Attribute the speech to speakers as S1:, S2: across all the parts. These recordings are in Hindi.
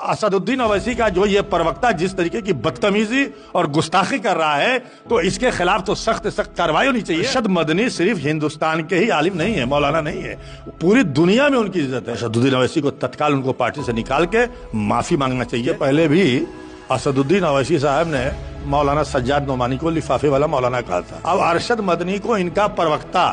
S1: असदुद्दीन अवैसी का जो ये प्रवक्ता जिस तरीके की बदतमीजी और गुस्ताखी कर रहा है, तो इसके खिलाफ तो सख्त सख्त कार्रवाई होनी चाहिए। अरशद मदनी सिर्फ हिंदुस्तान के ही आलिम नहीं है, मौलाना नहीं है, पूरी दुनिया में उनकी इज्जत है। असदुद्दीन अवैसी को तत्काल उनको पार्टी से निकाल के माफी मांगना चाहिए। पहले भी असदुद्दीन अवैसी साहब ने मौलाना सज्जाद नोमानी को लिफाफे वाला मौलाना कहा था। अब अरशद मदनी को इनका प्रवक्ता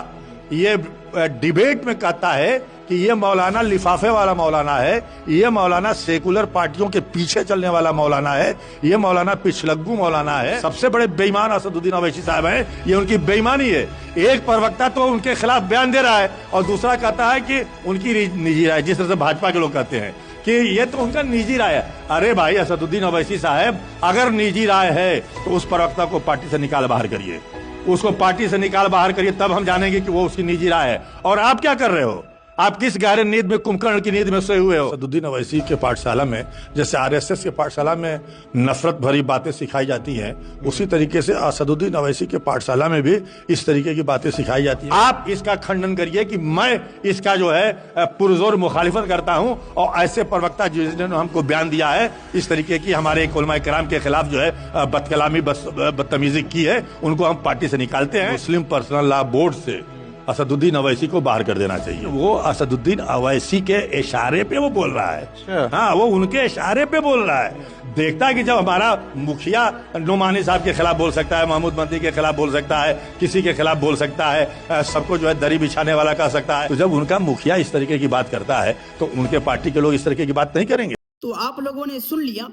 S1: ये डिबेट में कहता है कि ये मौलाना लिफाफे वाला मौलाना है, ये मौलाना सेकुलर पार्टियों के पीछे चलने वाला मौलाना है, ये मौलाना पिछलग्गू मौलाना है। सबसे बड़े बेईमान असदुद्दीन अवैसी साहब हैं, ये उनकी बेईमानी है। एक प्रवक्ता तो उनके खिलाफ बयान दे रहा है और दूसरा कहता है कि उनकी निजी राय, जिस तरह से भाजपा के लोग कहते हैं कि ये तो उनका निजी राय है। अरे भाई असदुद्दीन अवैसी साहब, अगर निजी राय है तो उस प्रवक्ता को पार्टी से निकाल बाहर करिए, उसको पार्टी से निकाल बाहर करिए, तब हम जानेंगे कि वो उसकी निजी राय है। और आप क्या कर रहे हो? आप किस गहरे नींद में, कुंभकर्ण की नींद में सोए हुए हो? असदुद्दीन अवैसी के पाठशाला में जैसे आरएसएस के पाठशाला में नफरत भरी बातें सिखाई जाती हैं, उसी तरीके से असदुद्दीन अवैसी के पाठशाला में भी इस तरीके की बातें सिखाई जाती हैं। आप इसका खंडन करिए कि मैं इसका जो है पुरजोर मुखालिफत करता हूं, और ऐसे प्रवक्ता जिन्होंने हमको बयान दिया है इस तरीके की हमारे एक उलमा किराम के खिलाफ जो है बदकलामी बदतमीजी की है, उनको हम पार्टी से निकालते हैं। मुस्लिम पर्सनल लॉ बोर्ड से असदुद्दीन अवैसी को बाहर कर देना चाहिए। वो असदुद्दीन अवैसी के इशारे पे वो बोल रहा है। हाँ, वो उनके इशारे पे बोल रहा है। देखता है कि जब हमारा मुखिया नोमानी साहब के खिलाफ बोल सकता है, महमूद मदनी के खिलाफ बोल सकता है, किसी के खिलाफ बोल सकता है, सबको जो है दरी बिछाने वाला कह सकता है, तो जब उनका मुखिया इस तरीके की बात करता है तो उनके पार्टी के लोग इस तरीके की बात नहीं करेंगे।
S2: तो आप लोगों ने सुन लिया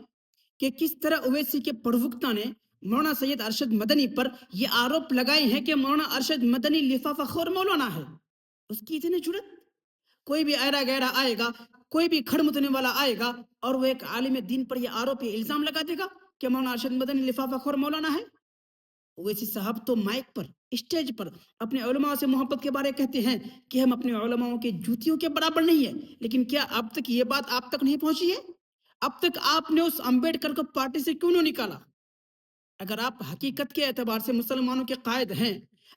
S2: कि किस तरह ओवैसी के प्रवक्ता ने मौलाना सैयद अरशद मदनी पर यह आरोप लगाए हैं कि मौलाना अरशद मदनी लिफाफाखोर मौलाना है। उसकी इतनी जुर्रत, कोई भी ऐरा गैरा आएगा, कोई भी खड़मुतने वाला आएगा और वो एक आलिम दीन पर यह आरोप, यह इल्जाम लगा देगा कि मौलाना अरशद मदनी लिफाफाखोर मौलाना है। ओवैसी साहब तो माइक पर, स्टेज पर अपने उलमा से मोहब्बत के बारे कहते हैं कि हम अपने उलमाओं के जूतियों के बराबर नहीं है, लेकिन क्या अब तक ये बात आप तक नहीं पहुंची है? अब तक आपने उस अंबेडकर को पार्टी से क्यों नहीं निकाला? अगर आप हकीकत के एतबार से मुसलमानों के कायद हैं,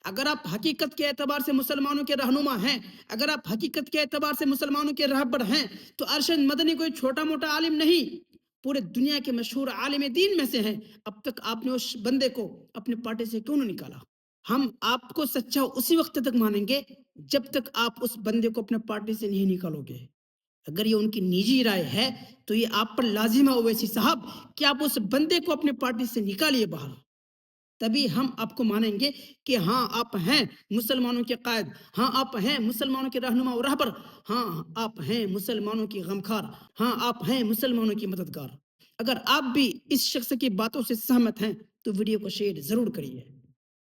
S2: अगर आप हकीकत के एतबार से मुसलमानों के रहनुमा हैं, अगर आप हकीकत के एतबार से मुसलमानों के रहबर हैं, तो अरशद मदनी कोई छोटा मोटा आलिम नहीं, पूरे दुनिया के मशहूर आलिम दीन में से हैं। अब तक आपने उस बंदे को अपनी पार्टी से क्यों नहीं निकाला? हम आपको सच्चा उसी वक्त तक मानेंगे जब तक आप उस बंदे को अपने पार्टी से नहीं निकालोगे। अगर ये उनकी निजी राय है तो ये आप पर लाजिम है ओवैसी साहब कि आप उस बंदे को अपने पार्टी से निकालिए बाहर, तभी हम आपको मानेंगे कि हाँ आप हैं मुसलमानों के कायद, हाँ आप हैं मुसलमानों के रहनुमा और रहबर, हाँ आप हैं मुसलमानों की गमखार, हाँ आप हैं मुसलमानों की मददगार। अगर आप भी इस शख्स की बातों से सहमत हैं तो वीडियो को शेयर जरूर करिए।